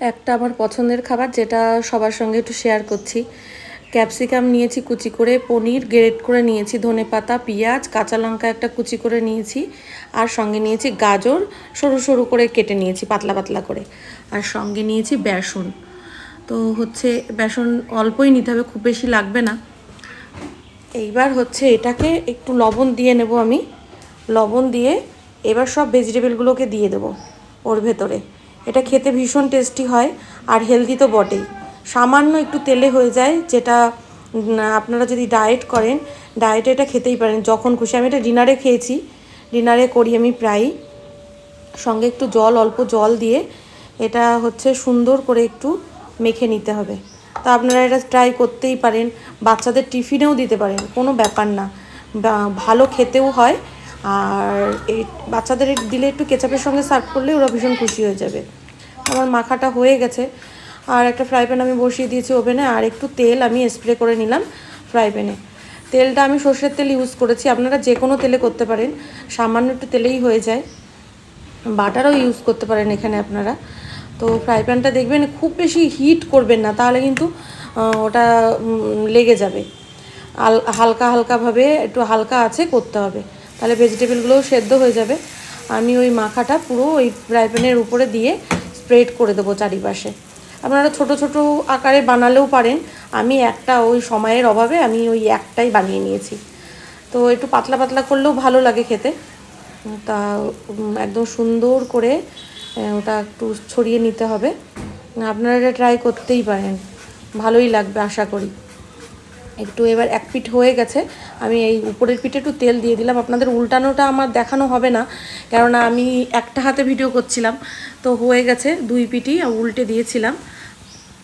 একটা আমার পছন্দের খাবার, যেটা সবার সঙ্গে একটু শেয়ার করছি। ক্যাপসিকাম নিয়েছি কুচি করে, পনির গ্রেট করে নিয়েছি, ধনেপাতা, পেঁয়াজ, কাঁচা লঙ্কা একটা কুচি করে নিয়েছি, আর সঙ্গে নিয়েছি গাজর সরু সরু করে কেটে নিয়েছি পাতলা পাতলা করে, আর সঙ্গে নিয়েছি বেসন। তো হচ্ছে বেসন অল্পই নিতে হবে, খুব বেশি লাগবে না। এইবার হচ্ছে এটাকে একটু লবণ দিয়ে নেব আমি। লবণ দিয়ে এবার সব ভেজিটেবলগুলোকে দিয়ে দেবো ওর ভেতরে। এটা খেতে ভীষণ টেস্টি হয় আর হেলদি তো বটেই। সামান্য একটু তেলে হয়ে যায়, যেটা আপনারা যদি ডায়েট করেন, ডায়েটে এটা খেতেই পারেন যখন খুশি। আমি এটা ডিনারে খেয়েছি, ডিনারে করি আমি প্রায়ই। সঙ্গে একটু জল, অল্প জল দিয়ে এটা হচ্ছে সুন্দর করে একটু মেখে নিতে হবে। তা আপনারা এটা ট্রাই করতেই পারেন, বাচ্চাদের টিফিনেও দিতে পারেন, কোনো ব্যাপার না, ভালো খেতেও হয়। আর এই বাচ্চাদের দিলে একটু কেচাপের সঙ্গে সার্ভ করলে ওরা ভীষণ খুশি হয়ে যাবে। আমার মাখাটা হয়ে গেছে, আর একটা ফ্রাই প্যান আমি বসিয়ে দিয়েছি ওভেনে, আর একটু তেল আমি স্প্রে করে নিলাম ফ্রাই প্যানে। তেলটা আমি সর্ষের তেল ইউজ করেছি, আপনারা যে কোনো তেলে করতে পারেন, সামান্য একটু তেলেই হয়ে যায়। বাটারও ইউজ করতে পারেন এখানে আপনারা। তো ফ্রাই প্যানটা দেখবেন খুব বেশি হিট করবেন না, তাহলে কিন্তু ওটা লেগে যাবে। হালকা হালকাভাবে একটু হালকা আছে করতে হবে, তাহলে ভেজিটেবলগুলোও সেদ্ধ হয়ে যাবে। আমি ওই মাখাটা পুরো ওই ফ্রাই প্যানের উপরে দিয়ে স্প্রেড করে দেবো চারিপাশে। আপনারা ছোট ছোট আকারে বানালেও পারেন, আমি একটা ওই সময়ের অভাবে আমি ওই একটাই বানিয়ে নিয়েছি। তো একটু পাতলা পাতলা করলেও ভালো লাগে খেতে। তা একদম সুন্দর করে ওটা একটু ছড়িয়ে নিতে হবে। আপনারা এটা ট্রাই করতেই পারেন, ভালোই লাগবে আশা করি। একটু এবার এক পিঠ হয়ে গেছে, আমি এই উপরের পিঠে একটু তেল দিয়ে দিলাম। আপনাদের উল্টানোটা আমার দেখানো হবে না, কেননা আমি একটা হাতে ভিডিও করছিলাম। তো হয়ে গেছে, দুই পিঠই উল্টে দিয়েছিলাম।